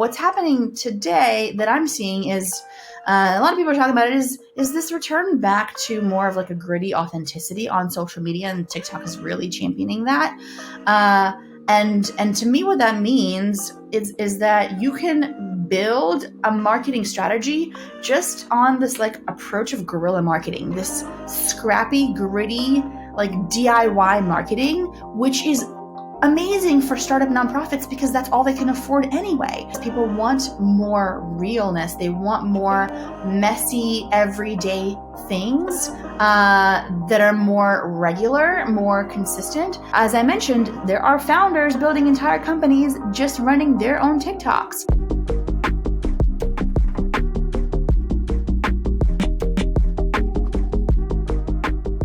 what's happening today that I'm seeing is a lot of people are talking about it is this return back to more of like a gritty authenticity on social media, and TikTok is really championing that. And to me, what that means is that you can build a marketing strategy just on this like approach of guerrilla marketing, this scrappy, gritty, like DIY marketing, which is amazing for startup nonprofits because that's all they can afford anyway. People want more realness. They want more messy, everyday things that are more regular, more consistent. As I mentioned, there are founders building entire companies just running their own TikToks.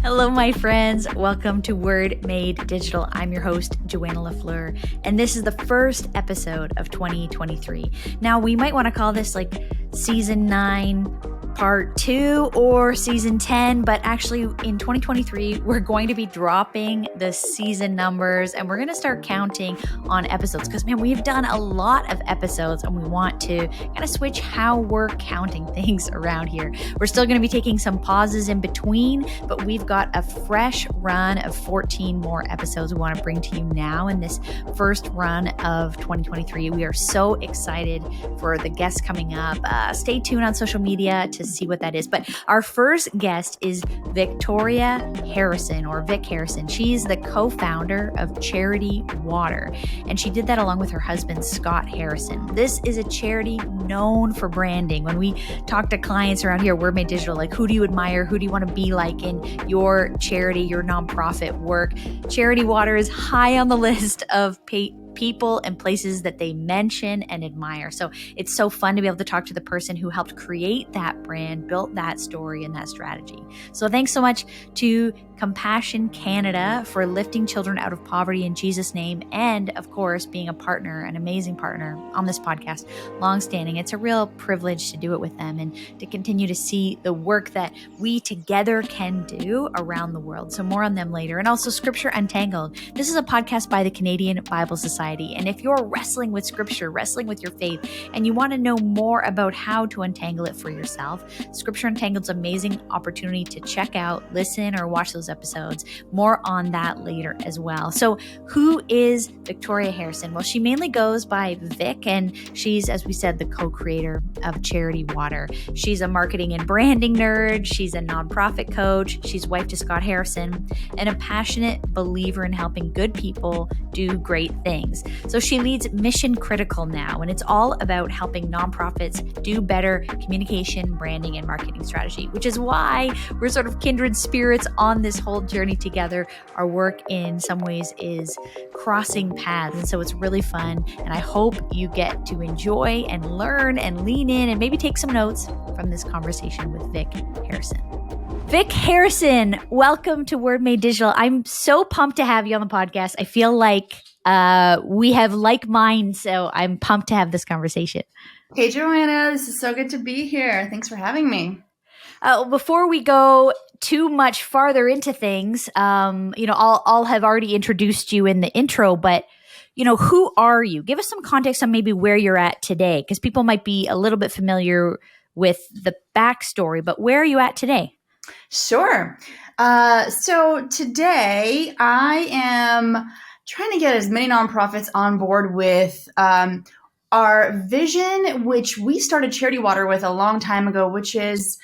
Hello, my friends. Welcome to Word Made Digital. I'm your host, Joanna LaFleur, and this is the first episode of 2023. Now, we might want to call this like Season 9, Part 2 or Season 10, but actually in 2023, we're going to be dropping the season numbers and we're going to start counting on episodes because, man, we've done a lot of episodes and we want to kind of switch how we're counting things around here. We're still going to be taking some pauses in between, but we've got a fresh run of 14 more episodes we want to bring to you now in this first run of 2023. We are so excited for the guests coming up. Stay tuned on social media to see what that is. But our first guest is Victoria Harrison, or Vik Harrison. She's the co-founder of Charity Water, and she did that along with her husband, Scott Harrison. This is a charity known for branding. When we talk to clients around here, Word Made Digital, like, who do you admire? Who do you want to be like in your charity, your nonprofit work? Charity Water is high on the list of people and places that they mention and admire. So it's so fun to be able to talk to the person who helped create that brand, built that story and that strategy. So thanks so much to Compassion Canada for lifting children out of poverty in Jesus' name, and of course being a partner, an amazing partner on this podcast, longstanding. It's a real privilege to do it with them and to continue to see the work that we together can do around the world. So more on them later. And also Scripture Untangled. This is a podcast by the Canadian Bible Society. And if you're wrestling with Scripture, wrestling with your faith, and you want to know more about how to untangle it for yourself, Scripture Untangled's amazing opportunity to check out, listen, or watch those episodes. More on that later as well. So who is Victoria Harrison? Well, she mainly goes by Vik, and she's, as we said, the co-creator of Charity Water. She's a marketing and branding nerd. She's a nonprofit coach. She's wife to Scott Harrison and a passionate believer in helping good people do great things. So she leads Mission Critical now, and it's all about helping nonprofits do better communication, branding, and marketing strategy, which is why we're sort of kindred spirits on this whole journey together. Our work in some ways is crossing paths, and so it's really fun, and I hope you get to enjoy and learn and lean in and maybe take some notes from this conversation with Vik Harrison. Vik Harrison, welcome to Word Made Digital. I'm so pumped to have you on the podcast. I feel like we have like minds, so I'm pumped to have this conversation. Hey, Joanna, this is so good to be here. Thanks for having me. Before we go too much farther into things, I'll have already introduced you in the intro, but who are you? Give us some context on maybe where you're at today, because people might be a little bit familiar with the backstory, but where are you at today? Sure. So today I am trying to get as many nonprofits on board with our vision, which we started Charity Water with a long time ago, which is,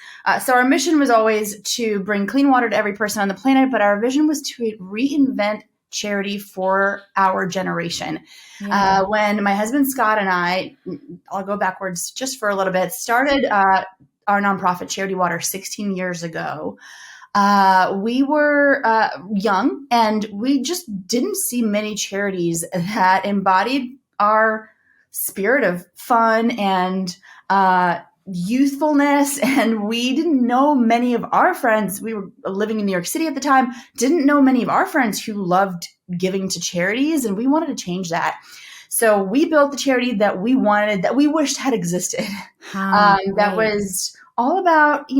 so our mission was always to bring clean water to every person on the planet, but our vision was to reinvent charity for our generation. Yeah. When my husband Scott and I'll go backwards just for a little bit, started our nonprofit Charity Water 16 years ago. We were young, and we just didn't see many charities that embodied our spirit of fun and youthfulness. And we didn't know many of our friends. We were living in New York City at the time, didn't know many of our friends who loved giving to charities, and we wanted to change that. So we built the charity that we wanted, that we wished had existed. That was all about,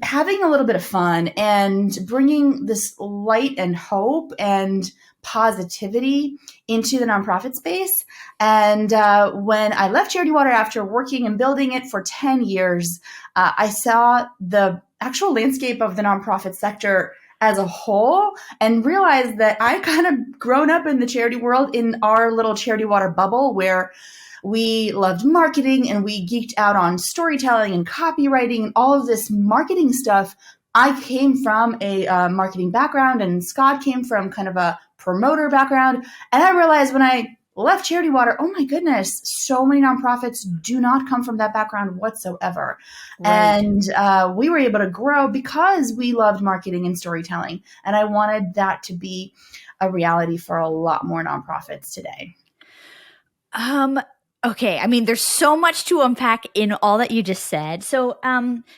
having a little bit of fun and bringing this light and hope and positivity into the nonprofit space. And when I left Charity Water after working and building it for 10 years, I saw the actual landscape of the nonprofit sector as a whole and realized that I kind of grown up in the charity world in our little Charity Water bubble where we loved marketing and we geeked out on storytelling and copywriting and all of this marketing stuff. I came from a marketing background and Scott came from kind of a promoter background. And I realized when I left Charity Water, oh my goodness, so many nonprofits do not come from that background whatsoever. Right. And we were able to grow because we loved marketing and storytelling. And I wanted that to be a reality for a lot more nonprofits today. Okay. I mean, there's so much to unpack in all that you just said. So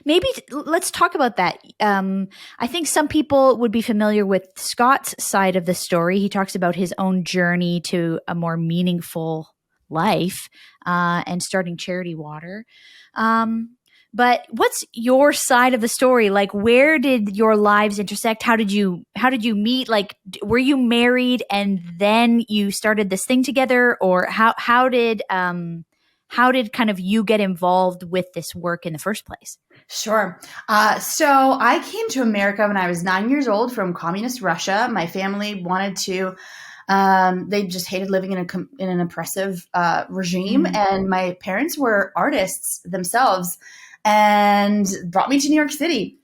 maybe let's talk about that. I think some people would be familiar with Scott's side of the story. He talks about his own journey to a more meaningful life and starting Charity Water. But what's your side of the story? Like, where did your lives intersect? How did you meet? Like, were you married and then you started this thing together, or how did kind of you get involved with this work in the first place? Sure. So I came to America when I was 9 years old from communist Russia. My family wanted to. They just hated living in an oppressive regime, and my parents were artists themselves. And brought me to New York City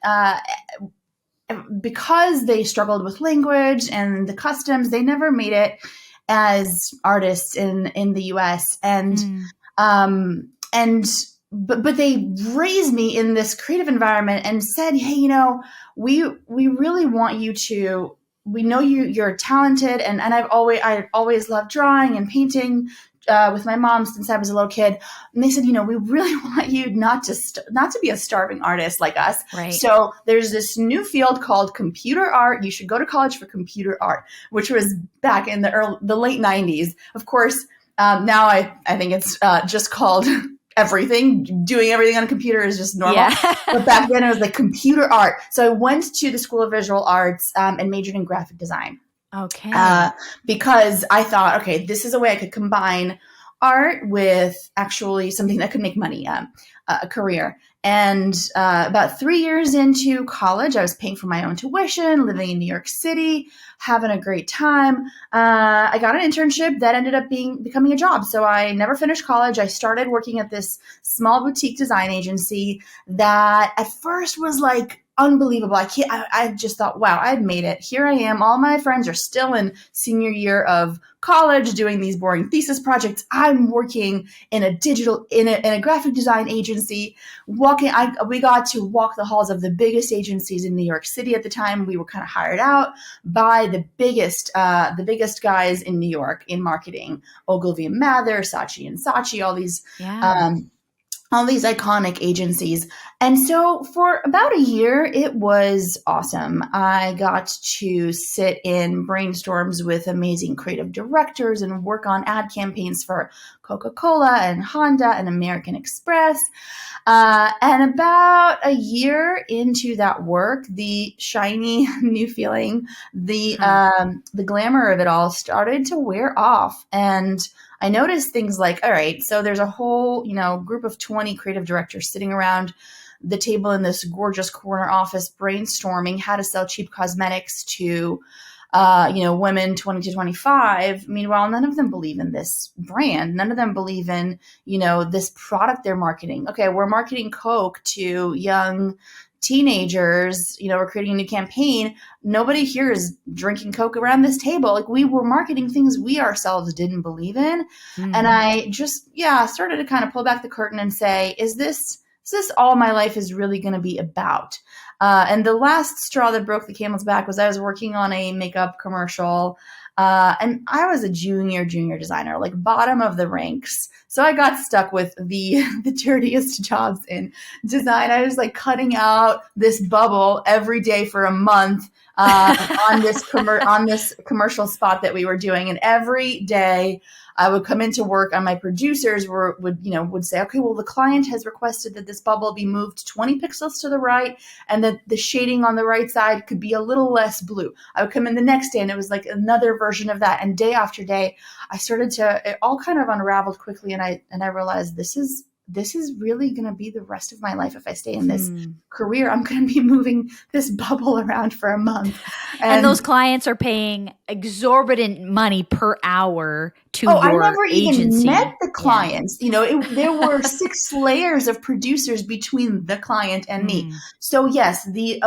because they struggled with language and the customs. They never made it as artists in the U.S. But they raised me in this creative environment and said, hey, we really want you to. We know you're talented, and I always loved drawing and painting. With my mom since I was a little kid, and they said, we really want you not to be a starving artist like us. Right. So there's this new field called computer art. You should go to college for computer art, which was back in the late 90s. Of course, now I think it's just called everything. Doing everything on a computer is just normal. Yeah. But back then it was like computer art. So I went to the School of Visual Arts and majored in graphic design. Okay. Because I thought, okay, this is a way I could combine art with actually something that could make money, a career. And about 3 years into college, I was paying for my own tuition, living in New York City, having a great time. I got an internship that ended up becoming a job. So I never finished college. I started working at this small boutique design agency that at first was like unbelievable. I just thought, wow, I'd made it. Here I am. All my friends are still in senior year of college doing these boring thesis projects. I'm working in a graphic design agency. We got to walk the halls of the biggest agencies in New York City at the time. We were kind of hired out by the biggest guys in New York in marketing, Ogilvy and Mather, Saatchi and Saatchi, all these. Yeah. All these iconic agencies. And so for about a year, it was awesome. I got to sit in brainstorms with amazing creative directors and work on ad campaigns for Coca-Cola and Honda and American Express. And about a year into that work, the shiny new feeling, the glamour of it all started to wear off. And I noticed things like, all right, so there's a whole, group of 20 creative directors sitting around the table in this gorgeous corner office brainstorming how to sell cheap cosmetics to, women 20 to 25. Meanwhile, none of them believe in this brand. None of them believe in, this product they're marketing. Okay, we're marketing Coke to young teenagers, we're creating a new campaign. Nobody here is drinking Coke around this table. Like, we were marketing things we ourselves didn't believe in. And I just, started to kind of pull back the curtain and say, is this all my life is really going to be about? And the last straw that broke the camel's back was I was working on a makeup commercial. And I was a junior designer, like bottom of the ranks. So I got stuck with the dirtiest jobs in design. I was like cutting out this bubble every day for a month, on this commercial spot that we were doing. And every day I would come into work and my producers would say, okay, well, the client has requested that this bubble be moved 20 pixels to the right and that the shading on the right side could be a little less blue. I would come in the next day and it was like another version of that. And day after day, it all kind of unraveled quickly. And I realized this is really going to be the rest of my life. If I stay in this career, I'm going to be moving this bubble around for a month. And those clients are paying exorbitant money per hour to your I never agency. even met the clients. Yeah. There were 6 layers of producers between the client and me. So yes, the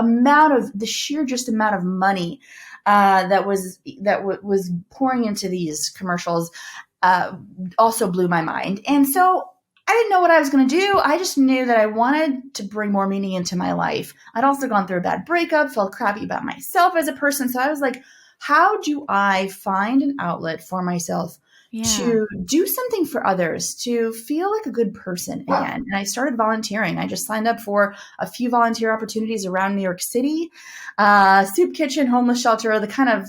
sheer just amount of money that was pouring into these commercials also blew my mind. And so I didn't know what I was going to do. I just knew that I wanted to bring more meaning into my life. I'd also gone through a bad breakup, felt crappy about myself as a person. So I was like, how do I find an outlet for myself to do something for others, to feel like a good person again? And I started volunteering. I just signed up for a few volunteer opportunities around New York City, soup kitchen, homeless shelter, the kind of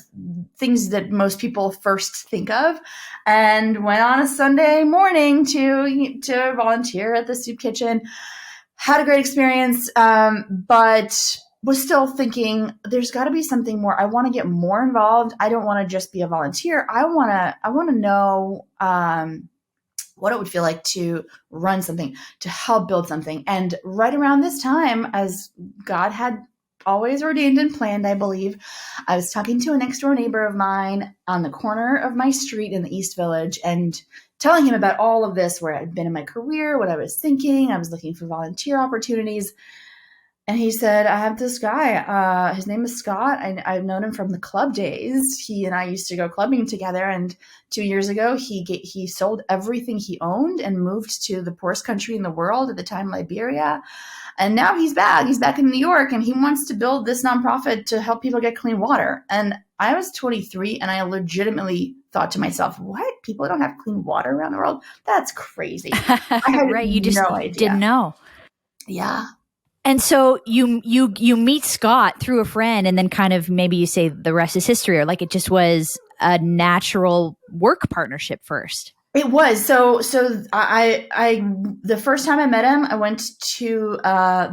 things that most people first think of, and went on a Sunday morning to volunteer at the soup kitchen. Had a great experience, but was still thinking there's got to be something more. I want to get more involved. I don't want to just be a volunteer. I want to know what it would feel like to run something, to help build something. And right around this time, as God had always ordained and planned, I believe, I was talking to a next door neighbor of mine on the corner of my street in the East Village and telling him about all of this, where I'd been in my career, what I was thinking. I was looking for volunteer opportunities. And he said, I have this guy. His name is Scott. I've known him from the club days. He and I used to go clubbing together. And 2 years ago, he sold everything he owned and moved to the poorest country in the world, at the time, Liberia. And now he's back. He's back in New York, and he wants to build this nonprofit to help people get clean water. And I was 23, and I legitimately thought to myself, what? People don't have clean water around the world? That's crazy. I had right. You just no idea. Didn't know. Yeah. And so you meet Scott through a friend, and then kind of maybe you say the rest is history, or like it just was a natural work partnership first. It was. So I the first time I met him, I went to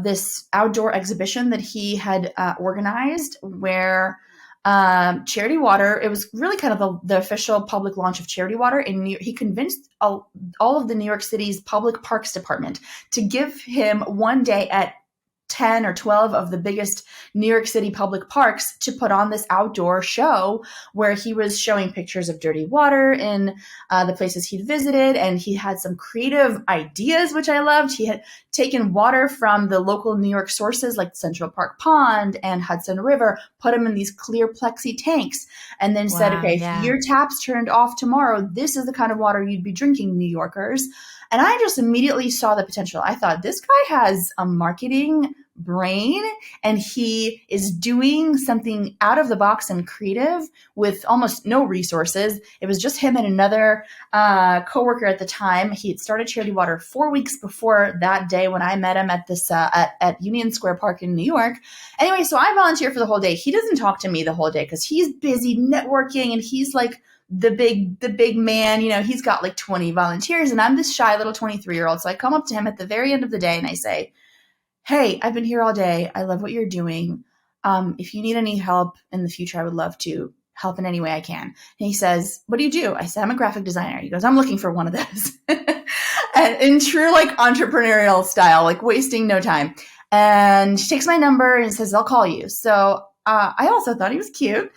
this outdoor exhibition that he had organized, where Charity Water, it was really kind of the official public launch of Charity Water in New York. He convinced all of the New York City's public parks department to give him one day at 10 or 12 of the biggest New York City public parks to put on this outdoor show where he was showing pictures of dirty water in the places he'd visited. And he had some creative ideas, which I loved. He had taken water from the local New York sources like Central Park Pond and Hudson River, put them in these clear plexi tanks, and then said, okay, if your taps turned off tomorrow, this is the kind of water you'd be drinking, New Yorkers. And I just immediately saw the potential. I thought, this guy has a marketing brain, and he is doing something out of the box and creative with almost no resources. It was just him and another coworker at the time. He had started Charity Water 4 weeks before that day when I met him at this at Union Square Park in New York. Anyway, so I volunteer for the whole day. He doesn't talk to me the whole day because he's busy networking, and he's like the big man. He's got like 20 volunteers, and I'm this shy little 23-year-old. So I come up to him at the very end of the day and I say, hey, I've been here all day. I love what you're doing. If you need any help in the future, I would love to help in any way I can. And he says, what do you do? I said, I'm a graphic designer. He goes, I'm looking for one of those. And in true like entrepreneurial style, like wasting no time. And she takes my number and says, I'll call you. So I also thought he was cute.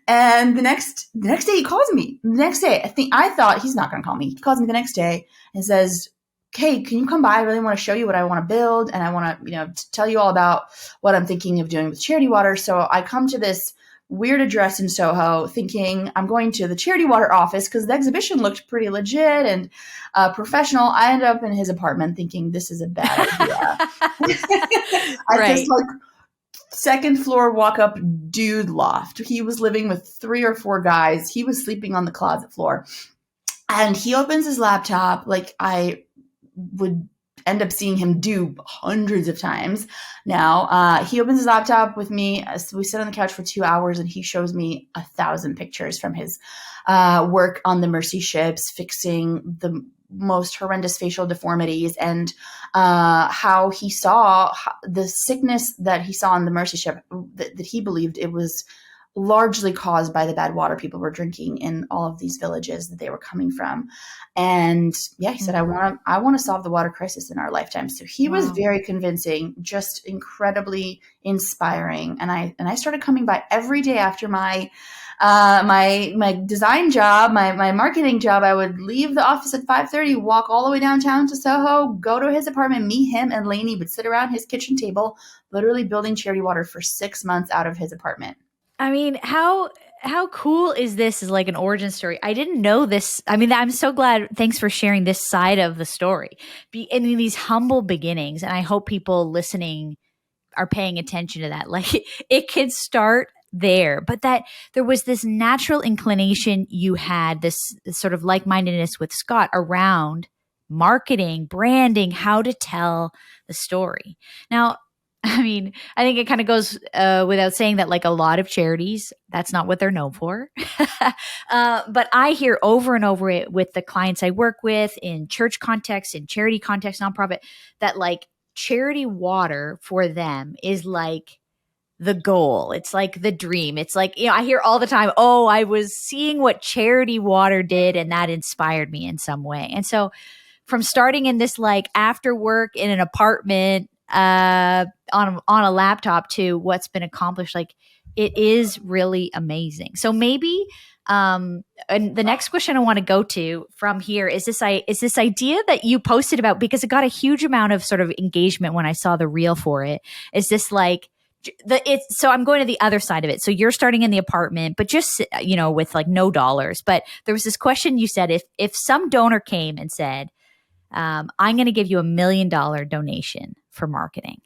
And the next day he calls me. The next day, I thought he's not going to call me. He calls me the next day and says, hey, can you come by? I really want to show you what I want to build. And I want to, tell you all about what I'm thinking of doing with Charity Water. So I come to this weird address in Soho thinking I'm going to the Charity Water office because the exhibition looked pretty legit and professional. I ended up in his apartment thinking this is a bad idea. At this like second floor walk up dude loft. He was living with 3 or 4 guys. He was sleeping on the closet floor. And he opens his laptop like I would end up seeing him do hundreds of times now. He opens his laptop with me. So we sit on the couch for 2 hours and he shows me 1,000 pictures from his work on the Mercy ships, fixing the most horrendous facial deformities, and how he saw the sickness that he saw on the Mercy ship, that he believed it was largely caused by the bad water people were drinking in all of these villages that they were coming from. And yeah, he said, I want to solve the water crisis in our lifetime. So he was very convincing, just incredibly inspiring. And I started coming by every day after my design job, my marketing job. I would leave the office at 5:30, walk all the way downtown to Soho, go to his apartment, meet him, and Lainey would sit around his kitchen table, literally building Charity Water for 6 months out of his apartment. I mean, how cool is this as like an origin story? I didn't know this. I mean, I'm so glad. Thanks for sharing this side of the story. In these humble beginnings, and I hope people listening are paying attention to that. Like it can start there, but that there was this natural inclination you had, this sort of like-mindedness with Scott around marketing, branding, how to tell the story. Now, I mean, I think it kind of goes without saying that like a lot of charities, that's not what they're known for. But I hear over and over it with the clients I work with in church context, in charity context, nonprofit, that like charity water for them is like the goal. It's like the dream. It's like, I hear all the time, oh, I was seeing what charity water did and that inspired me in some way. And so from starting in this like after work in an apartment on a laptop to what's been accomplished, like it is really amazing. So maybe and the next question I want to go to from here is this idea that you posted about, because it got a huge amount of sort of engagement when I saw the reel for it. Is this like so I'm going to the other side of it. So you're starting in the apartment, but just, with like no dollars. But there was this question you said, if some donor came and said, I'm going to give you $1 million donation for marketing.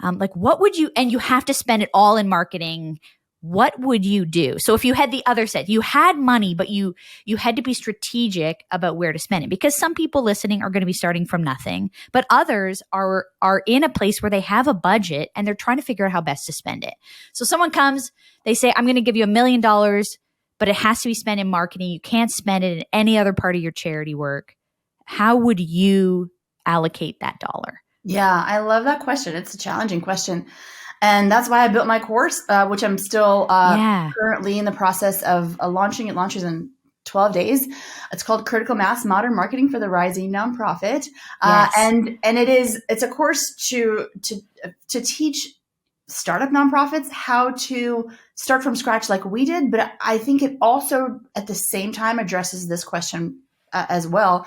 Like what would you, and you have to spend it all in marketing. What would you do? So if you had the other side, you had money, but you had to be strategic about where to spend it, because some people listening are going to be starting from nothing, but others are in a place where they have a budget and they're trying to figure out how best to spend it. So someone comes, they say, I'm going to give you $1 million, but it has to be spent in marketing. You can't spend it in any other part of your charity work. How would you allocate that dollar? Yeah, I love that question. It's a challenging question. And that's why I built my course, which I'm still currently in the process of launching. It launches in 12 days. It's called Critical Mass: Modern Marketing for the Rising Nonprofit. Yes. And it's a course to teach startup nonprofits how to start from scratch like we did. But I think it also at the same time addresses this question as well,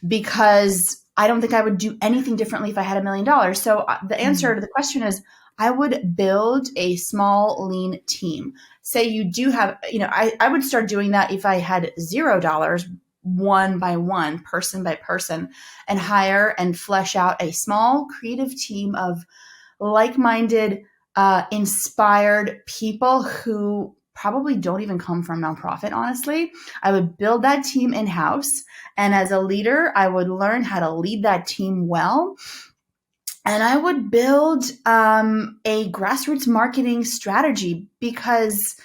because I don't think I would do anything differently if I had $1 million. So the answer to the question is, I would build a small, lean team. Say you do have, I would start doing that if I had $0, one by one, person by person, and hire and flesh out a small creative team of like-minded, inspired people who probably don't even come from nonprofit, honestly. I would build that team in-house. And as a leader, I would learn how to lead that team well. And I would build a grassroots marketing strategy, because,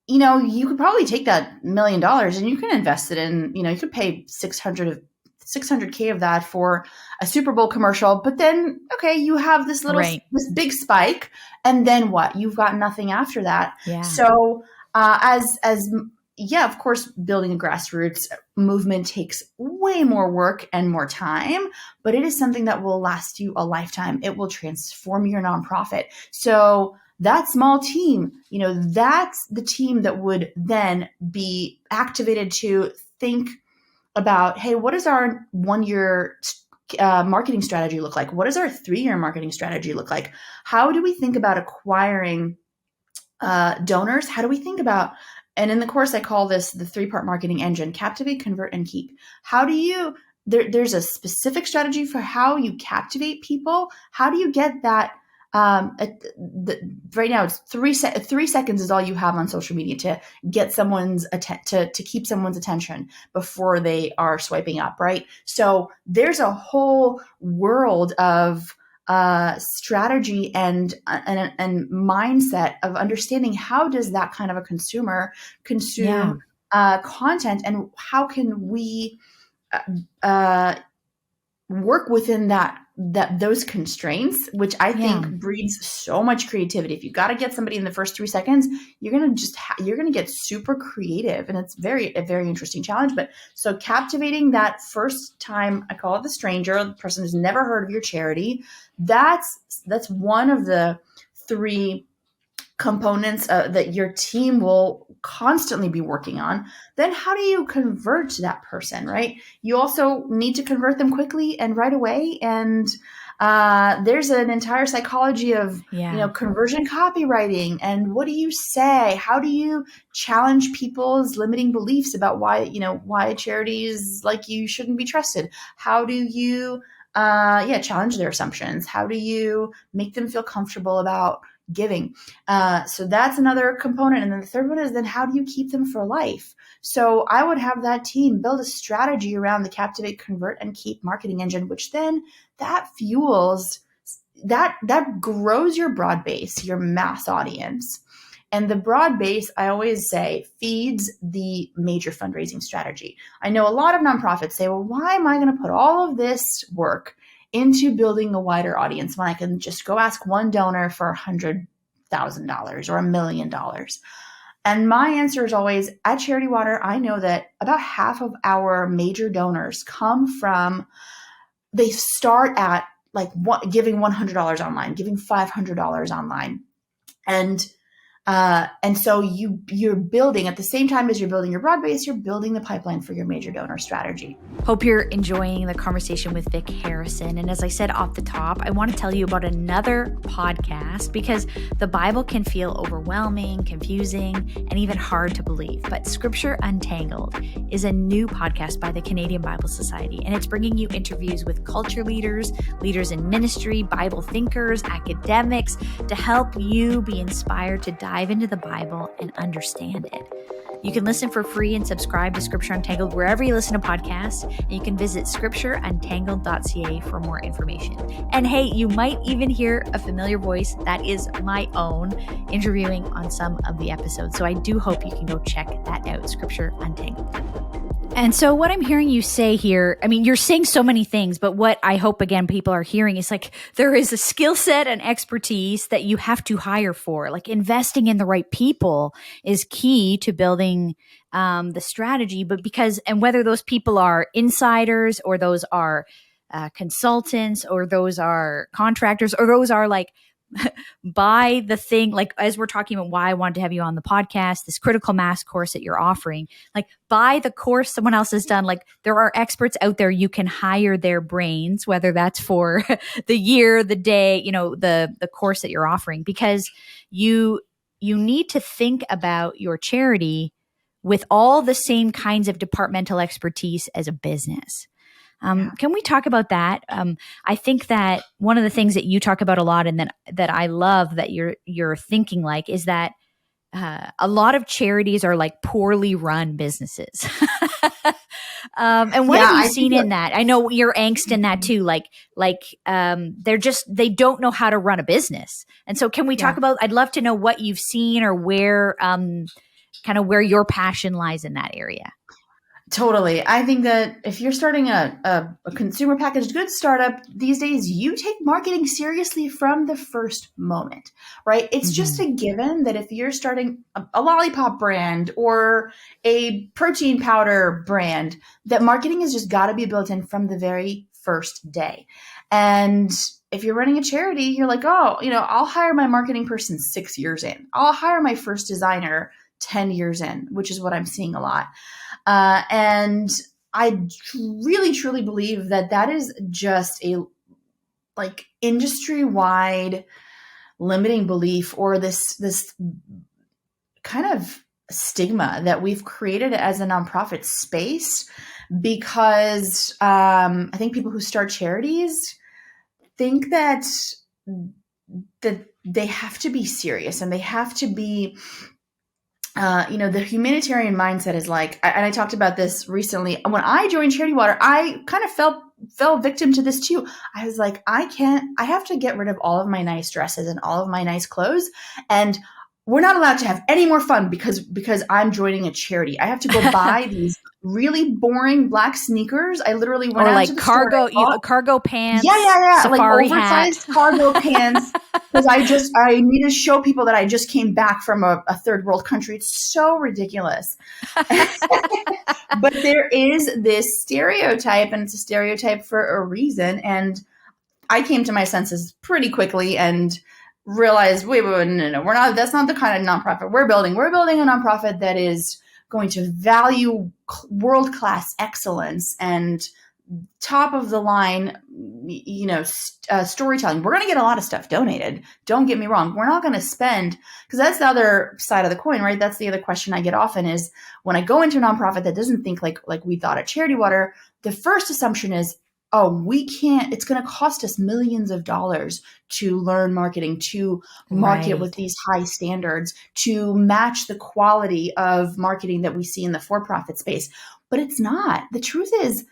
you could probably take that $1 million and you can invest it in, you could pay 600K of that for a Super Bowl commercial. But then, okay, you have this this big spike, and then what? You've got nothing after that. Yeah. So of course, building a grassroots movement takes way more work and more time, but it is something that will last you a lifetime. It will transform your nonprofit. So that small team, that's the team that would then be activated to think about, hey, what does our 1-year marketing strategy look like? What does our 3-year marketing strategy look like? How do we think about acquiring donors? How do we think about, and in the course, I call this the 3-part marketing engine: captivate, convert, and keep. How do you, there's a specific strategy for how you captivate people. How do you get that right now it's 3 seconds is all you have on social media to get someone's to keep someone's attention before they are swiping up, right? So there's a whole world of strategy and mindset of understanding how does that kind of a consumer consume content, and how can we uh, work within those constraints, which I think breeds so much creativity. If you got to get somebody in the first 3 seconds, you're gonna you're gonna get super creative, and it's a very interesting challenge. But so captivating that first time, I call it the stranger, the person who's never heard of your charity. That's one of the three components that your team will constantly be working on. Then how do you convert that person, right? You also need to convert them quickly and right away. And there's an entire psychology of conversion copywriting, and what do you say? How do you challenge people's limiting beliefs about why charities like you shouldn't be trusted? How do you challenge their assumptions? How do you make them feel comfortable about giving? So that's another component. And then the third one is then how do you keep them for life? So I would have that team build a strategy around the Captivate, Convert, and Keep marketing engine, which then that fuels, that grows your broad base, your mass audience. And the broad base, I always say, feeds the major fundraising strategy. I know a lot of nonprofits say, well, why am I going to put all of this work into building a wider audience when I can just go ask one donor for $100,000 or $1 million? And my answer is always, at Charity Water, I know that about half of our major donors they start at giving $100 online, giving $500 online. And so you're building, at the same time as you're building your broad base, you're building the pipeline for your major donor strategy. Hope you're enjoying the conversation with Vik Harrison. And as I said off the top, I want to tell you about another podcast, because the Bible can feel overwhelming, confusing, and even hard to believe. But Scripture Untangled is a new podcast by the Canadian Bible Society, and it's bringing you interviews with culture leaders, leaders in ministry, Bible thinkers, academics, to help you be inspired to dive into the Bible and understand it. You can listen for free and subscribe to Scripture Untangled wherever you listen to podcasts, and you can visit scriptureuntangled.ca for more information. And hey, you might even hear a familiar voice that is my own interviewing on some of the episodes. So I do hope you can go check that out, Scripture Untangled. And so what I'm hearing you say here, I mean, you're saying so many things, but what I hope, again, people are hearing is like there is a skill set and expertise that you have to hire for. Like investing in the right people is key to building the strategy. But and whether those people are insiders or those are consultants or those are contractors or those are like buy the thing, like as we're talking about why I wanted to have you on the podcast, this critical mass course that you're offering, like buy the course someone else has done. Like there are experts out there, you can hire their brains, whether that's for the year, the day, the course that you're offering, because you need to think about your charity with all the same kinds of departmental expertise as a business. Can we talk about that? I think that one of the things that you talk about a lot, and that I love that you're thinking like, is that a lot of charities are like poorly run businesses. And what have you seen in that? I know your angst in that too. Like they don't know how to run a business. And so can we talk about, I'd love to know what you've seen or where, kind of where your passion lies in that area. Totally. I think that if you're starting a consumer packaged goods startup these days, you take marketing seriously from the first moment, right? It's just a given that if you're starting a lollipop brand or a protein powder brand, that marketing has just got to be built in from the very first day. And if you're running a charity, you're like, oh, I'll hire my marketing person 6 years in. I'll hire my first designer 10 years in, which is what I'm seeing a lot. And I really, truly believe that is just a industry-wide limiting belief, or this kind of stigma that we've created as a nonprofit space, because I think people who start charities think that that they have to be serious, and they have to be, the humanitarian mindset is like, and I talked about this recently. When I joined Charity Water, I kind of fell victim to this too. I was like, I have to get rid of all of my nice dresses and all of my nice clothes. And we're not allowed to have any more fun because I'm joining a charity. I have to go buy these really boring black sneakers. I literally went or out to like the store. cargo Yeah, pants, yeah, yeah. Like safari hat. oversized cargo pants. Because I need to show people that I just came back from a third world country. It's so ridiculous. But there is this stereotype, and it's a stereotype for a reason. And I came to my senses pretty quickly and realized, wait, no, we're not. That's not the kind of nonprofit we're building. We're building a nonprofit that is going to value world class excellence and top of the line, storytelling. We're going to get a lot of stuff donated. Don't get me wrong. We're not going to spend, because that's the other side of the coin, right? That's the other question I get often is when I go into a nonprofit that doesn't think like we thought at Charity Water, the first assumption is, oh, we can't, it's going to cost us millions of dollars to learn marketing, to market with these high standards, to match the quality of marketing that we see in the for-profit space. But it's not. The truth is,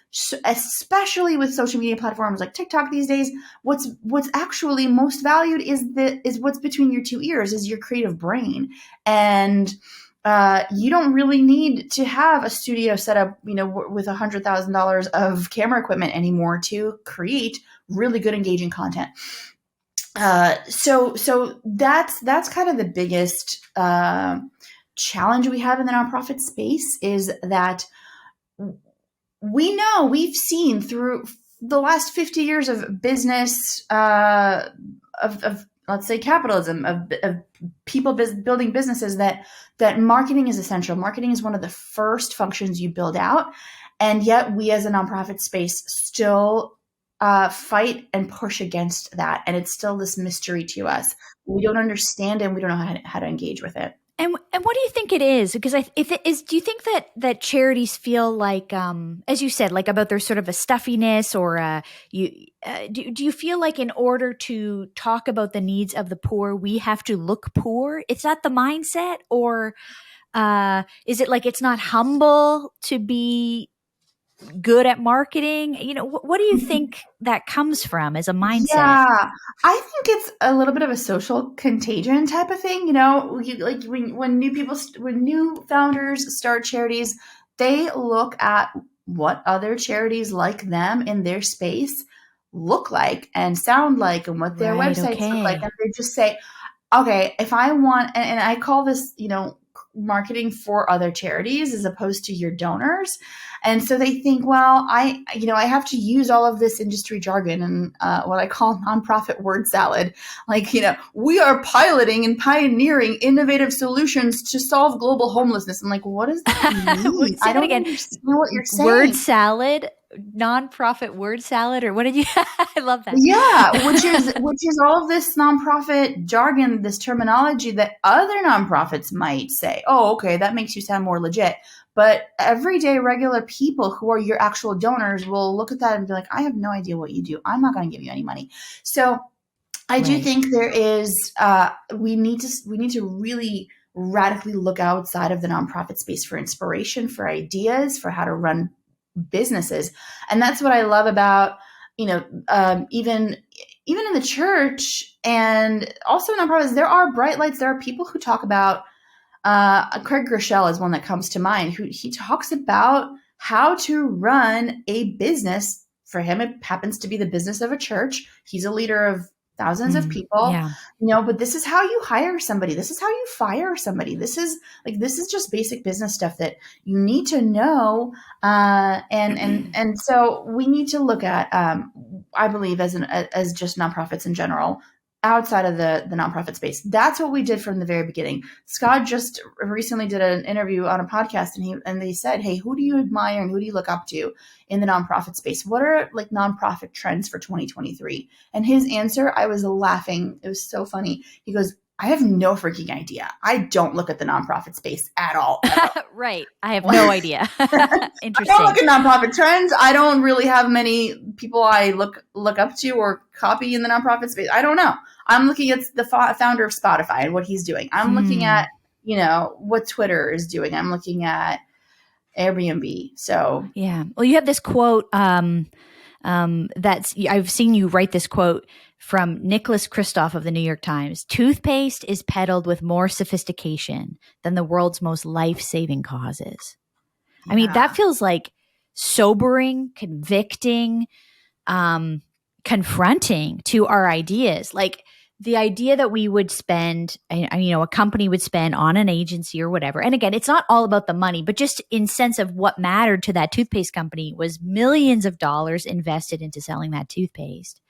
especially with social media platforms like TikTok these days, what's actually most valued is what's between your two ears, is your creative brain. And you don't really need to have a studio set up, with $100,000 of camera equipment anymore to create really good, engaging content. So that's kind of the biggest challenge we have in the nonprofit space, is that we've seen through the last 50 years of business, of let's say capitalism, of people building businesses, that marketing is essential. Marketing is one of the first functions you build out. And yet we as a nonprofit space still fight and push against that. And it's still this mystery to us. We don't understand it, and we don't know how to engage with it. And what do you think it is? Because if it is, do you think that charities feel like, as you said, like about there's sort of a stuffiness, or do you feel like in order to talk about the needs of the poor, we have to look poor? Is that the mindset, or is it like it's not humble to be good at marketing? What do you think that comes from as a mindset? Yeah, I think it's a little bit of a social contagion type of thing. Like when new founders start charities, they look at what other charities like them in their space look like and sound like, and what their websites look like, and they just say, okay, if I want, and I call this, marketing for other charities as opposed to your donors. And so they think, well, I have to use all of this industry jargon and what I call nonprofit word salad. Like, we are piloting and pioneering innovative solutions to solve global homelessness. I'm like, what does that mean? I don't understand what you're saying. Word salad, nonprofit word salad, or what did you? I love that. Yeah, which is all of this nonprofit jargon, this terminology that other nonprofits might say, oh, okay, that makes you sound more legit. But everyday regular people who are your actual donors will look at that and be like, I have no idea what you do. I'm not going to give you any money. So I do think there is, we need to really radically look outside of the nonprofit space for inspiration, for ideas, for how to run businesses. And that's what I love about, even in the church and also nonprofits, there are bright lights. There are people who talk about, Craig Groeschel is one that comes to mind, who he talks about how to run a business. For him, it happens to be the business of a church. He's a leader of thousands of people, but this is how you hire somebody. This is how you fire somebody. This is just basic business stuff that you need to know. And so we need to look at, I believe, as just nonprofits in general, outside of the nonprofit space. That's what we did from the very beginning. Scott just recently did an interview on a podcast, and they said, hey, who do you admire and who do you look up to in the nonprofit space? What are like nonprofit trends for 2023? And his answer, I was laughing. It was so funny. He goes, I have no freaking idea. I don't look at the nonprofit space at all, ever. Right. I have no idea. I don't Interesting. look at nonprofit trends. I don't really have many people I look up to or copy in the nonprofit space. I don't know. I'm looking at the founder of Spotify and what he's doing. I'm looking at, what Twitter is doing. I'm looking at Airbnb. So Yeah. Well, you have this quote that's I've seen you write this quote from Nicholas Kristof of the New York Times. Toothpaste is peddled with more sophistication than the world's most life-saving causes. I mean, that feels like sobering, convicting, confronting to our ideas. Like the idea that we would spend, a company would spend on an agency or whatever. And again, it's not all about the money, but just in sense of what mattered to that toothpaste company was millions of dollars invested into selling that toothpaste.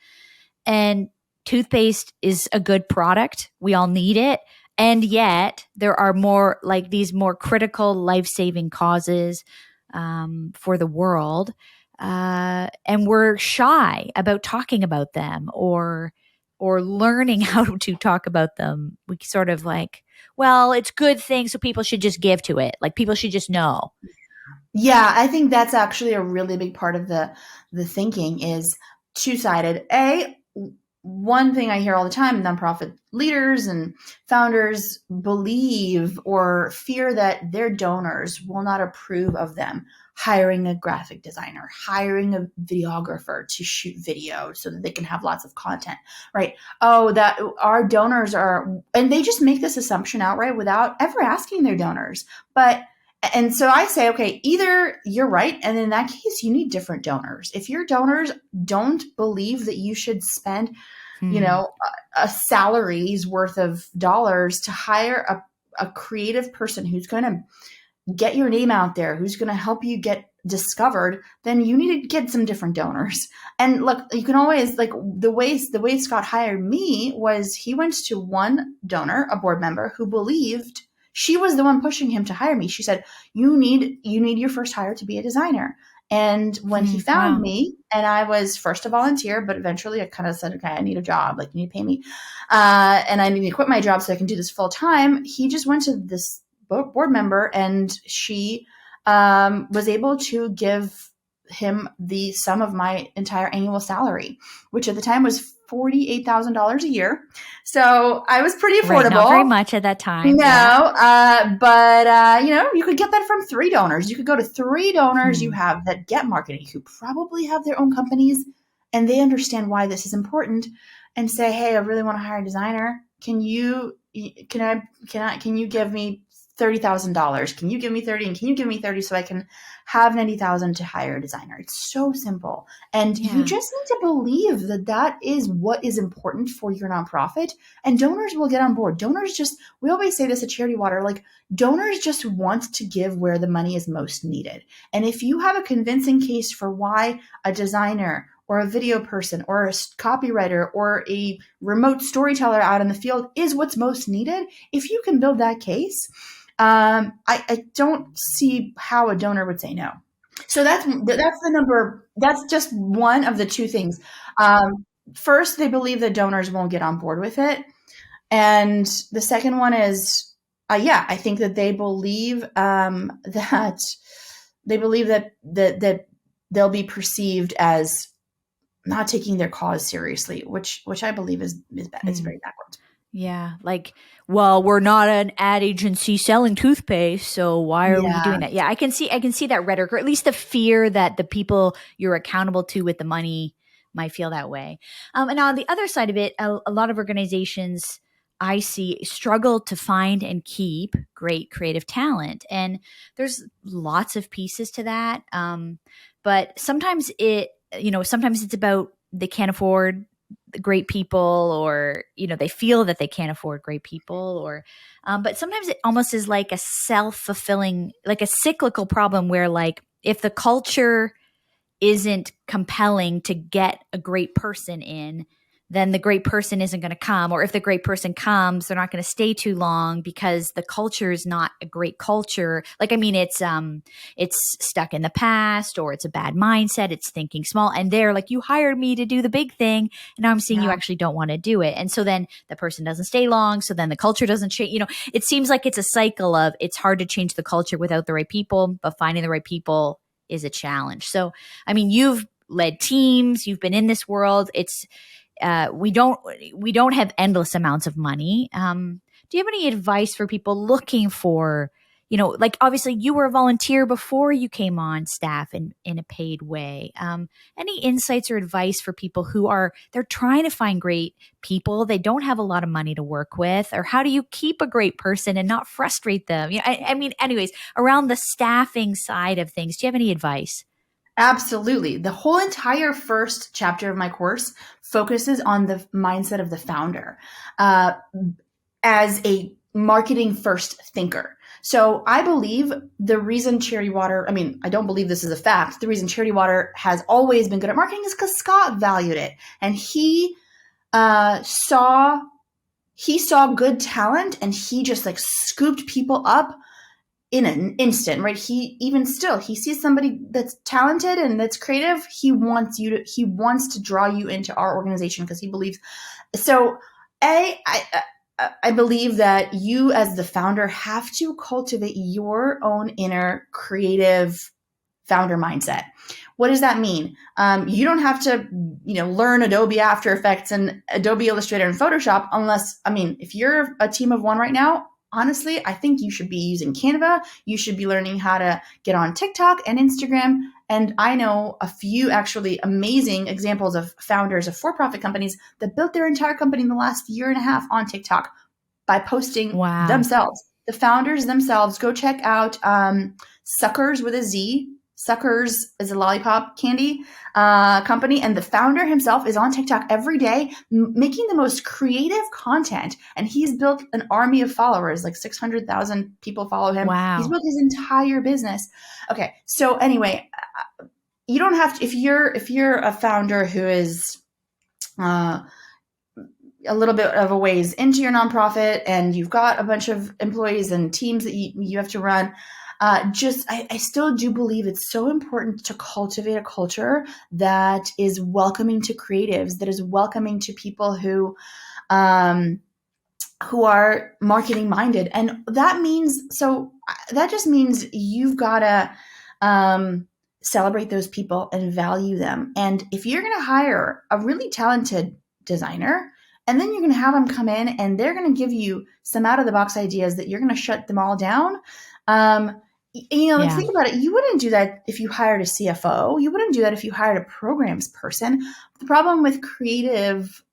And toothpaste is a good product. We all need it. And yet there are more like these more critical life-saving causes for the world. And we're shy about talking about them or learning how to talk about them. We sort of like, well, it's good thing, so people should just give to it. Like people should just know. Yeah, I think that's actually a really big part of the thinking is two-sided. One thing I hear all the time, nonprofit leaders and founders believe or fear that their donors will not approve of them hiring a graphic designer, hiring a videographer to shoot video so that they can have lots of content, right? Oh, that our donors are, and they just make this assumption outright without ever asking their donors. And so I say, okay, either you're right, and in that case, you need different donors. If your donors don't believe that you should spend, a salary's worth of dollars to hire a creative person who's going to get your name out there, who's going to help you get discovered, then you need to get some different donors. And look, you can always, like, the way Scott hired me was he went to one donor, a board member who believed. She was the one pushing him to hire me. She said, you need your first hire to be a designer. And when he found me, and I was first a volunteer, but eventually I kind of said, okay, I need a job. Like, you need to pay me. And I need to quit my job so I can do this full time. He just went to this board member, and she was able to give him the sum of my entire annual salary, which at the time was $48,000 a year. So I was pretty affordable. Right, not very much at that time. No, but you could get that from 3 donors. You could go to 3 donors you have that get marketing, who probably have their own companies, and they understand why this is important, and say, hey, I really want to hire a designer. Can you give me $30,000? Can you give me 30? And can you give me 30 so I can have 90,000 to hire a designer? It's so simple. And you just need to believe that that is what is important for your nonprofit, and donors will get on board. We always say this at Charity Water, like, donors just want to give where the money is most needed. And if you have a convincing case for why a designer or a video person or a copywriter or a remote storyteller out in the field is what's most needed, if you can build that case, I don't see how a donor would say no. So that's the number. That's just one of the 2 things. First, they believe that donors won't get on board with it, and the second one is, I think that they believe that they'll be perceived as not taking their cause seriously, which I believe is bad. It's very backwards. Yeah. Like, well, we're not an ad agency selling toothpaste, so why are we doing that? Yeah. I can see that rhetoric, or at least the fear that the people you're accountable to with the money might feel that way. And on the other side of it, a lot of organizations I see struggle to find and keep great creative talent. And there's lots of pieces to that. But sometimes it's about they can't afford great people, or they feel that they can't afford great people, or but sometimes it almost is like a self-fulfilling, like a cyclical problem where, like, if the culture isn't compelling to get a great person in, then the great person isn't going to come. Or if the great person comes, they're not going to stay too long because the culture is not a great culture. Like, I mean, it's stuck in the past, or it's a bad mindset. It's thinking small. And they're like, you hired me to do the big thing. And now I'm seeing you Yeah. actually don't want to do it. And so then the person doesn't stay long. So then the culture doesn't change. It seems like it's a cycle of it's hard to change the culture without the right people, but finding the right people is a challenge. So, I mean, you've led teams, you've been in this world. We don't have endless amounts of money. Do you have any advice for people looking for, like obviously you were a volunteer before you came on staff in a paid way. Any insights or advice for people they're trying to find great people, they don't have a lot of money to work with, or how do you keep a great person and not frustrate them? I mean, anyways, around the staffing side of things, do you have any advice? Absolutely. The whole entire first chapter of my course focuses on the mindset of the founder uh, as a marketing first thinker. So I believe the reason Charity Water, I mean, I don't believe this is a fact. The reason Charity Water has always been good at marketing is because Scott valued it. And he saw good talent, and he just like scooped people up in an instant, right? He sees somebody that's talented and that's creative. He wants to draw you into our organization because he believes. So I believe that you as the founder have to cultivate your own inner creative founder mindset. What does that mean? You don't have to, learn Adobe After Effects and Adobe Illustrator and Photoshop if you're a team of one right now, honestly, I think you should be using Canva. You should be learning how to get on TikTok and Instagram. And I know a few actually amazing examples of founders of for-profit companies that built their entire company in the last year and a half on TikTok by posting Wow. themselves. The founders themselves, go check out Suckers with a Z. Suckers is a lollipop candy company, and the founder himself is on TikTok every day making the most creative content, and he's built an army of followers. Like 600,000 people follow him. He's Wow. built his entire business. Okay, so anyway, you don't have to, if you're a founder who is a little bit of a ways into your nonprofit and you've got a bunch of employees and teams that you have to run, I still do believe it's so important to cultivate a culture that is welcoming to creatives, that is welcoming to people who are marketing minded. And that just means you've got to celebrate those people and value them. And if you're going to hire a really talented designer, and then you're going to have them come in and they're going to give you some out of the box ideas that you're going to shut them all down. Think about it. You wouldn't do that if you hired a CFO. You wouldn't do that if you hired a programs person. The problem with the creative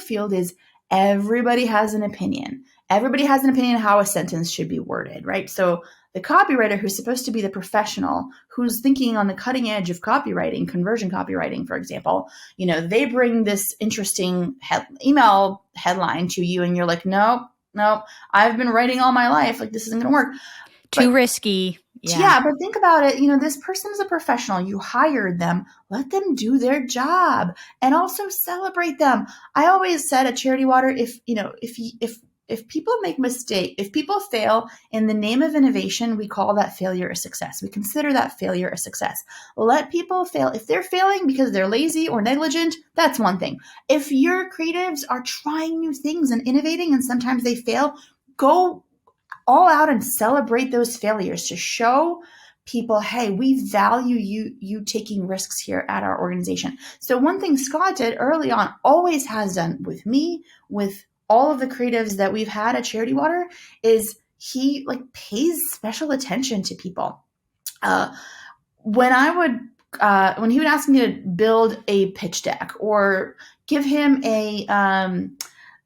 field is everybody has an opinion. Everybody has an opinion how a sentence should be worded, right? So the copywriter, who's supposed to be the professional, who's thinking on the cutting edge of copywriting, conversion copywriting, for example, they bring this interesting email headline to you, and you're like, no, I've been writing all my life. Like, this isn't going to work. Too risky. Yeah, but think about it. This person is a professional. You hired them. Let them do their job, and also celebrate them. I always said at Charity Water, if people make mistakes, if people fail in the name of innovation, we call that failure a success. We consider that failure a success. Let people fail. If they're failing because they're lazy or negligent, that's one thing. If your creatives are trying new things and innovating and sometimes they fail, go all out and celebrate those failures to show people, hey, we value you taking risks here at our organization. So one thing Scott did early on, always has done with me, with all of the creatives that we've had at Charity Water, is he pays special attention to people. When he would ask me to build a pitch deck or give him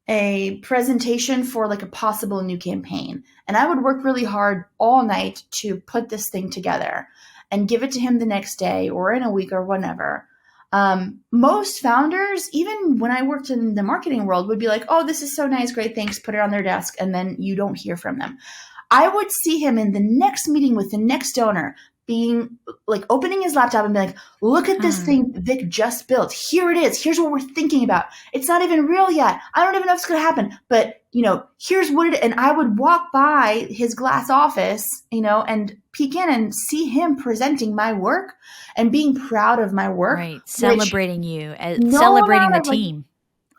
a presentation for a possible new campaign, and I would work really hard all night to put this thing together and give it to him the next day or in a week or whatever. Most founders, even when I worked in the marketing world, would be like, oh, this is so nice, great, thanks, put it on their desk, and then you don't hear from them. I would see him in the next meeting with the next donor being like opening his laptop and being like, look at this thing Vik just built. Here it is. Here's what we're thinking about. It's not even real yet. I don't even know if it's going to happen, but here's what it is. And I would walk by his glass office, and peek in and see him presenting my work and being proud of my work. Right. Celebrating you, no celebrating the amount of, team.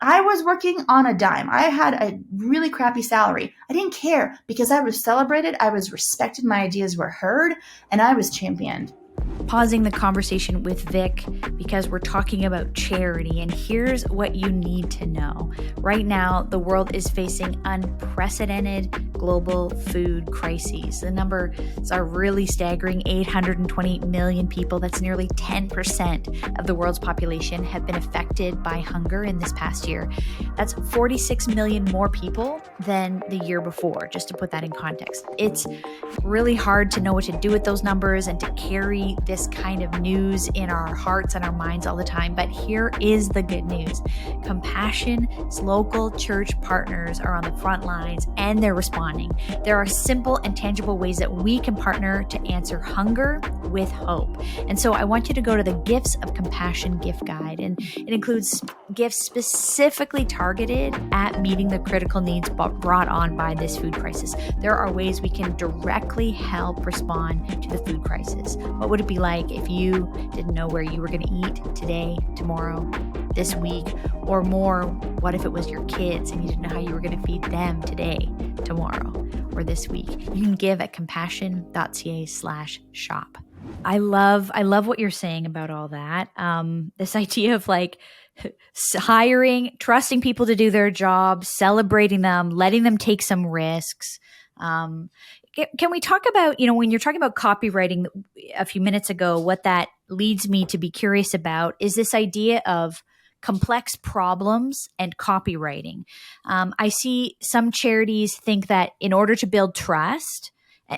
I was working on a dime. I had a really crappy salary. I didn't care because I was celebrated. I was respected. My ideas were heard and I was championed. Pausing the conversation with Vik because we're talking about charity, and here's what you need to know. Right now, the world is facing unprecedented global food crises. The numbers are really staggering. 820 million people, that's nearly 10% of the world's population, have been affected by hunger in this past year. That's 46 million more people than the year before, just to put that in context. It's really hard to know what to do with those numbers and to carry this kind of news in our hearts and our minds all the time. But here is the good news. Compassion's local church partners are on the front lines and they're responding. There are simple and tangible ways that we can partner to answer hunger with hope. And so I want you to go to the Gifts of Compassion gift guide, and it includes gifts specifically targeted at meeting the critical needs brought on by this food crisis. There are ways we can directly help respond to the food crisis. What would it be like if you didn't know where you were going to eat today, tomorrow, this week, or more? What if it was your kids and you didn't know how you were going to feed them today, tomorrow, or this week? You can give at compassion.ca/shop. I love what you're saying about all that. This idea of like hiring, trusting people to do their job, celebrating them, letting them take some risks. Can we talk about, when you're talking about copywriting a few minutes ago, what that leads me to be curious about is this idea of complex problems and copywriting. I see some charities think that in order to build trust,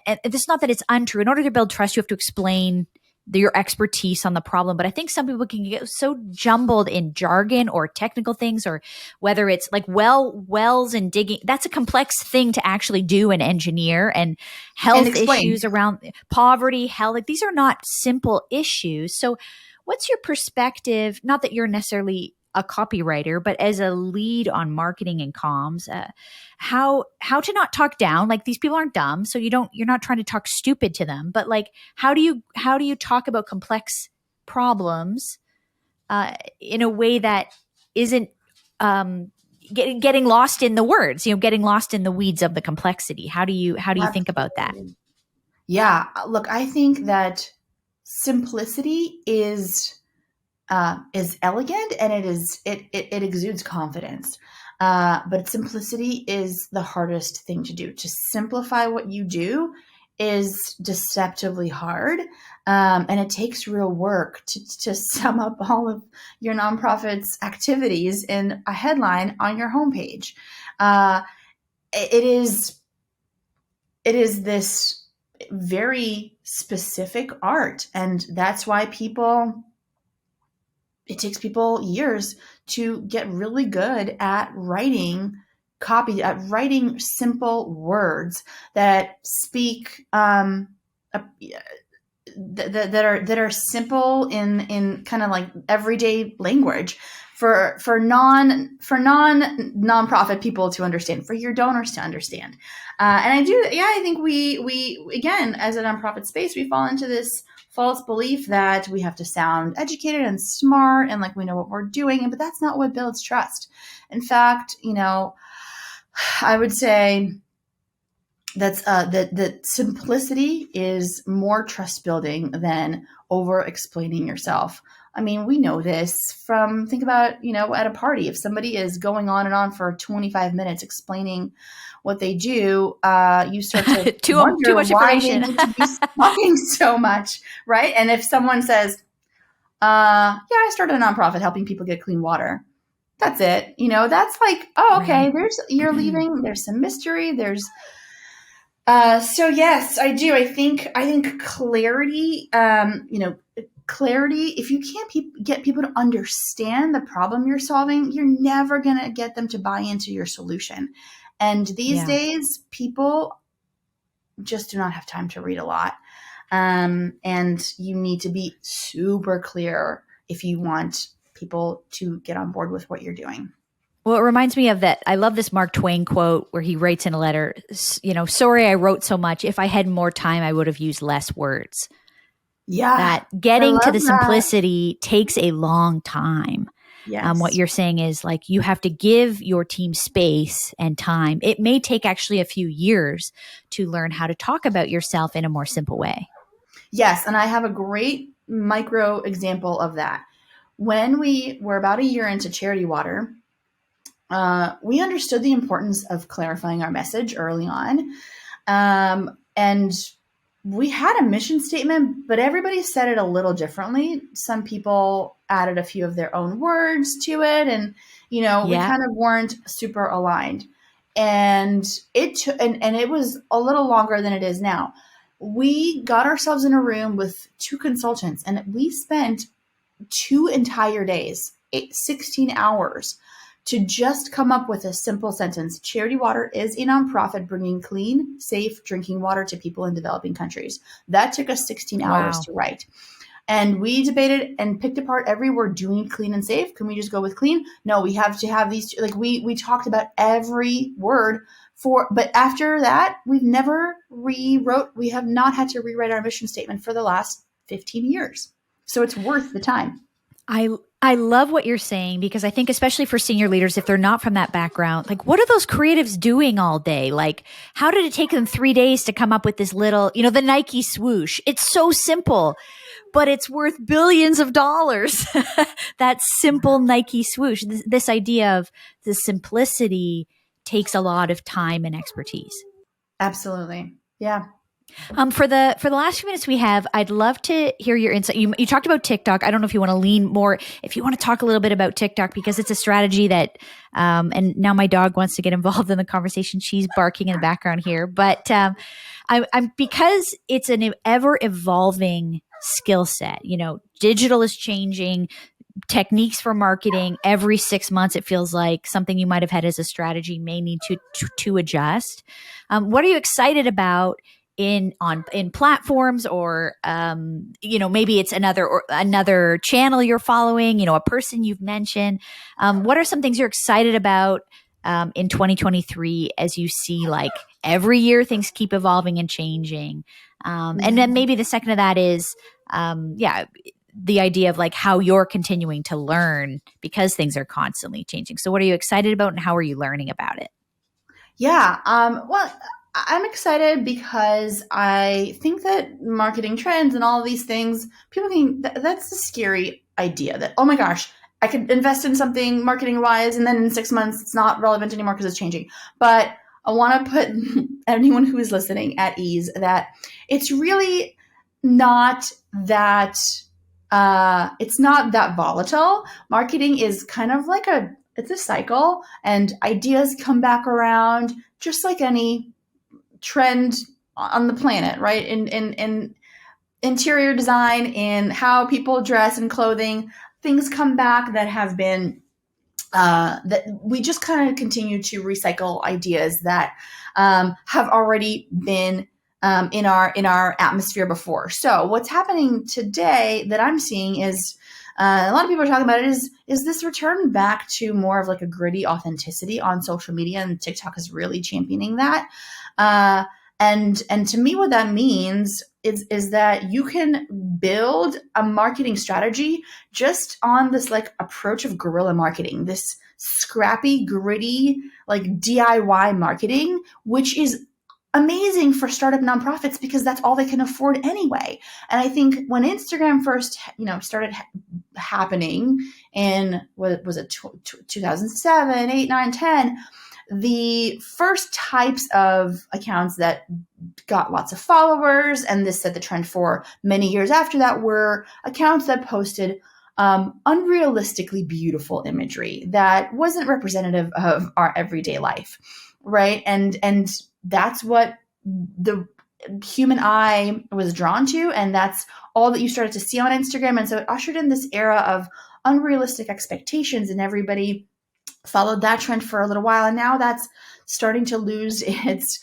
and it's not that it's untrue, in order to build trust, you have to explain your expertise on the problem. But I think some people can get so jumbled in jargon or technical things, or whether it's like wells and digging. That's a complex thing to actually do and engineer, and health issues around poverty, health. Like these are not simple issues. So what's your perspective? Not that you're necessarily a copywriter, but as a lead on marketing and comms, how to not talk down. Like these people aren't dumb, so you're not trying to talk stupid to them, but like how do you talk about complex problems in a way that isn't getting lost in the words, getting lost in the weeds of the complexity? How do you think about that? Yeah, look, I think that simplicity is elegant and it exudes confidence. But simplicity is the hardest thing to do. To simplify what you do is deceptively hard. And it takes real work to sum up all of your nonprofit's activities in a headline on your homepage. It is this very specific art. And that's why it takes people years to get really good at writing copy, at writing simple words that speak that are simple in kind of like everyday language for nonprofit people to understand, for your donors to understand. And I think we again, as a nonprofit space, we fall into this false belief that we have to sound educated and smart and like we know what we're doing, but that's not what builds trust. In fact, I would say that's that simplicity is more trust building than over explaining yourself. I mean, we know this from, think about, at a party, if somebody is going on and on for 25 minutes explaining what they do, you start to wonder too much why information. they need to be talking so much, right? And if someone says, I started a nonprofit helping people get clean water. That's it. That's like, oh, okay, Right. You're leaving. There's some mystery. So yes, I do. I think clarity, clarity, if you can't get people to understand the problem you're solving, you're never going to get them to buy into your solution. And these days, people just do not have time to read a lot. And you need to be super clear if you want people to get on board with what you're doing. Well, it reminds me of that. I love this Mark Twain quote where he writes in a letter, sorry I wrote so much. If I had more time, I would have used less words. Yeah, That I getting to love the that. simplicity takes a long time. What Yes. you're saying is like you have to give your team space and time. It may take actually a few years to learn how to talk about yourself in a more simple way. Yes, and I have a great micro example of that. When we were about a year into Charity Water, we understood the importance of clarifying our message early on. And we had a mission statement, but everybody said it a little differently. Some people added a few of their own words to it, and we Yeah. kind of weren't super aligned. And and it was a little longer than it is now. We got ourselves in a room with two consultants, and we spent 2 entire days, 16 hours, to just come up with a simple sentence. Charity Water is a nonprofit bringing clean, safe drinking water to people in developing countries. That took us 16 hours Wow. to write. And we debated and picked apart every word. Do we need clean and safe? Can we just go with clean? No, we have to have these. Like we talked about every word but after that, we've never rewrote. We have not had to rewrite our mission statement for the last 15 years. So it's worth the time. I love what you're saying because I think especially for senior leaders, if they're not from that background, like what are those creatives doing all day? Like how did it take them 3 days to come up with this little, the Nike swoosh? It's so simple, but it's worth billions of dollars. That simple Nike swoosh, this idea of the simplicity takes a lot of time and expertise. Absolutely. Yeah. For the last few minutes we have, I'd love to hear your insight. You talked about TikTok. I don't know if you want to lean more, if you want to talk a little bit about TikTok, because it's a strategy that, and now my dog wants to get involved in the conversation. She's barking in the background here, but I'm because it's an ever evolving skill set. Digital is changing. Techniques for marketing every 6 months, it feels like something you might have had as a strategy may need to adjust. What are you excited about in platforms, or maybe it's another channel you're following, a person you've mentioned? What are some things you're excited about in 2023 as you see like every year things keep evolving and changing? And then maybe the second of that is the idea of like how you're continuing to learn because things are constantly changing. So what are you excited about and how are you learning about it? Yeah. Well, I'm excited because I think that marketing trends and all of these things, people think that's a scary idea that, oh my gosh, I could invest in something marketing wise, and then in 6 months, it's not relevant anymore because it's changing. But I want to put anyone who is listening at ease that it's really not that it's not that volatile. Marketing is kind of like it's a cycle, and ideas come back around just like any trend on the planet, right? In interior design, in how people dress and clothing, things come back that have been that we just kind of continue to recycle ideas that have already been in our atmosphere before. So what's happening today that I'm seeing is a lot of people are talking about it is this return back to more of like a gritty authenticity on social media, and TikTok is really championing that. Uh, and to me, what that means is that you can build a marketing strategy just on this like approach of guerrilla marketing, this scrappy, gritty, like DIY marketing, which is amazing for startup nonprofits because that's all they can afford anyway. And I think when Instagram first, started happening in what was it, 2007, 8, 9, 10, the first types of accounts that got lots of followers, and this set the trend for many years after that, were accounts that posted unrealistically beautiful imagery that wasn't representative of our everyday life, right? And that's what the human eye was drawn to, and that's all that you started to see on Instagram. And so it ushered in this era of unrealistic expectations, and everybody followed that trend for a little while, and now that's starting to lose its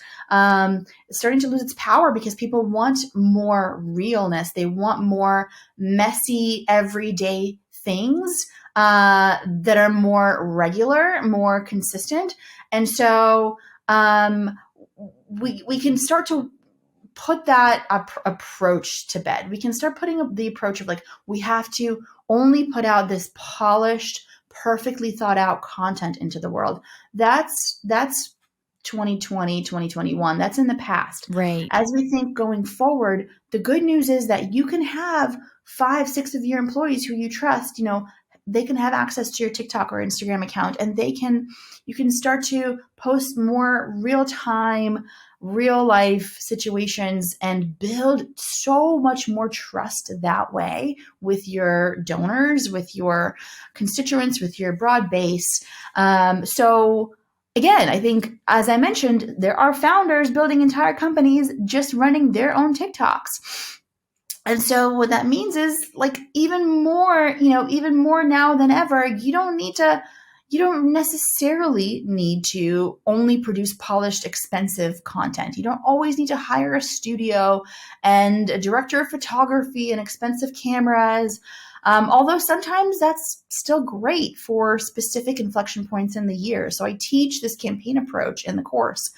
power because people want more realness. They want more messy, everyday things that are more regular, more consistent. And so we can start to put that approach to bed. We can start putting up the approach of like, we have to only put out this polished, perfectly thought out content into the world. That's 2020, 2021. That's in the past. Right. As we think going forward, the good news is that you can have 5-6 of your employees who you trust, they can have access to your TikTok or Instagram account, and you can start to post more real-time, real life situations and build so much more trust that way with your donors, with your constituents, with your broad base. So again, I think, as I mentioned, there are founders building entire companies just running their own TikToks. And so what that means is, like, even more now than ever, you don't necessarily need to only produce polished, expensive content. You don't always need to hire a studio and a director of photography and expensive cameras. Although sometimes that's still great for specific inflection points in the year. So I teach this campaign approach in the course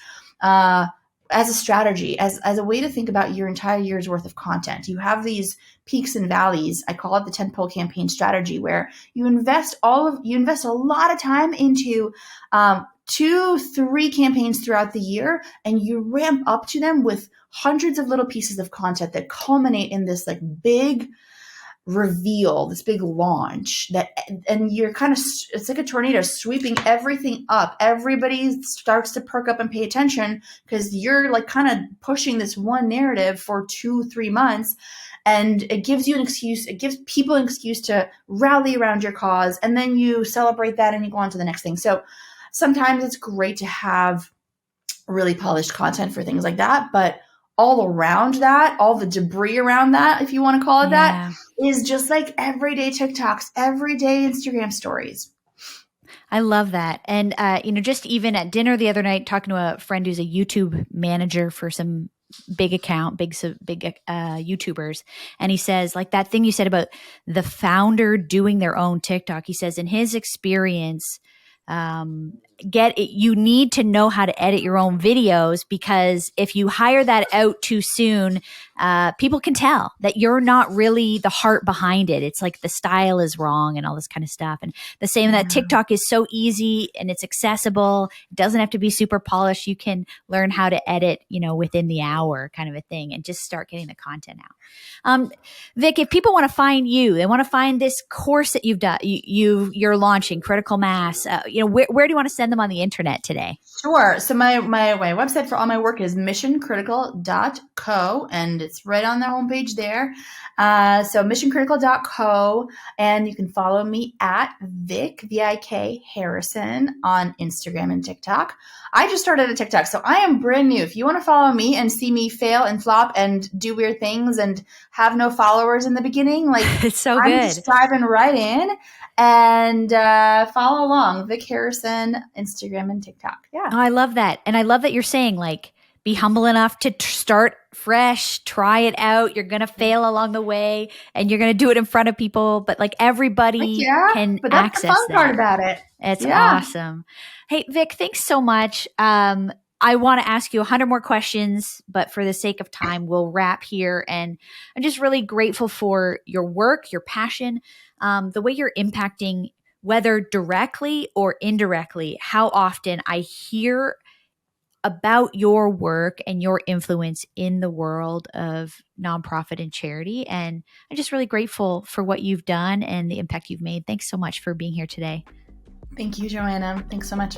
as a strategy, as a way to think about your entire year's worth of content. You have these peaks and valleys. I call it the tentpole campaign strategy, where you invest a lot of time into 2-3 campaigns throughout the year, and you ramp up to them with hundreds of little pieces of content that culminate in this like big reveal, this big launch and you're kind of, it's like a tornado sweeping everything up. Everybody starts to perk up and pay attention because you're like kind of pushing this one narrative for 2-3 months, and it gives people an excuse to rally around your cause, and then you celebrate that and you go on to the next thing. So sometimes it's great to have really polished content for things like that, but all around that, all the debris around that, if you want to call it that, is just like everyday TikToks, everyday Instagram stories. I love that. And, just even at dinner the other night, talking to a friend who's a YouTube manager for some big YouTubers. And he says, like, that thing you said about the founder doing their own TikTok, he says in his experience, you need to know how to edit your own videos, because if you hire that out too soon, people can tell that you're not really the heart behind it. It's like the style is wrong and all this kind of stuff. And the same that TikTok is so easy and it's accessible. It doesn't have to be super polished. You can learn how to edit, within the hour, kind of a thing, and just start getting the content out. Vik, if people want to find you, they want to find this course that you've done, you're launching, Critical Mass, where do you want to send them on the internet today? Sure. So my website for all my work is missioncritical.co, and it's right on the homepage there. So missioncritical.co, and you can follow me at Vik, Vik Harrison, on Instagram and TikTok. I just started a TikTok, so I am brand new. If you want to follow me and see me fail and flop and do weird things and have no followers in the beginning, like, it's so I'm good. just diving right in, and follow along. Vik Harrison, Instagram and TikTok. Yeah. Oh, I love that. And I love that you're saying, like, be humble enough to start fresh, try it out. You're going to fail along the way, and you're going to do it in front of people, but like everybody can but that's access the fun part about it. It's awesome. Hey, Vik, thanks so much. I want to ask you 100 more questions, but for the sake of time, we'll wrap here. And I'm just really grateful for your work, your passion, the way you're impacting, whether directly or indirectly. How often I hear about your work and your influence in the world of nonprofit and charity. And I'm just really grateful for what you've done and the impact you've made. Thanks so much for being here today. Thank you, Joanna. Thanks so much.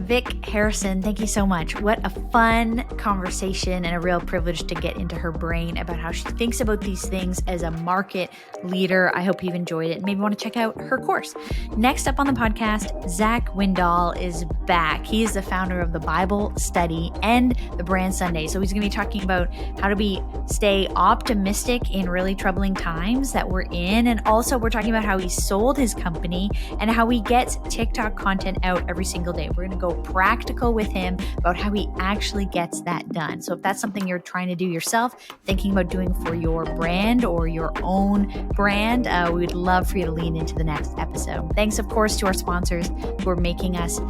Vik Harrison, thank you so much. What a fun conversation, and a real privilege to get into her brain about how she thinks about these things as a market leader. I hope you've enjoyed it. Maybe want to check out her course. Next up on the podcast, Zach Windahl is back. He is the founder of the Bible Study and the Brand Sunday. So he's going to be talking about how to stay optimistic in really troubling times that we're in. And also we're talking about how he sold his company and how he gets TikTok content out every single day. We're going to go practical with him about how he actually gets that done. So if that's something you're trying to do yourself, thinking about doing for your brand or your own brand, we would love for you to lean into the next episode. Thanks, of course, to our sponsors who are making us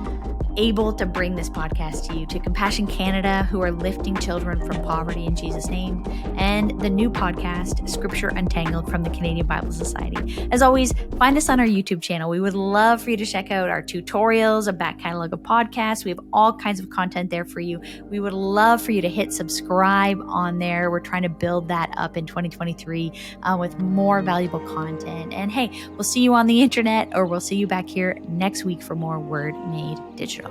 able to bring this podcast to you, to Compassion Canada, who are lifting children from poverty in Jesus' name, and the new podcast, Scripture Untangled, from the Canadian Bible Society. As always, find us on our YouTube channel. We would love for you to check out our tutorials, a back catalog of podcasts. We have all kinds of content there for you. We would love for you to hit subscribe on there. We're trying to build that up in 2023 with more valuable content. And hey, we'll see you on the internet, or we'll see you back here next week for more Word Made Digital.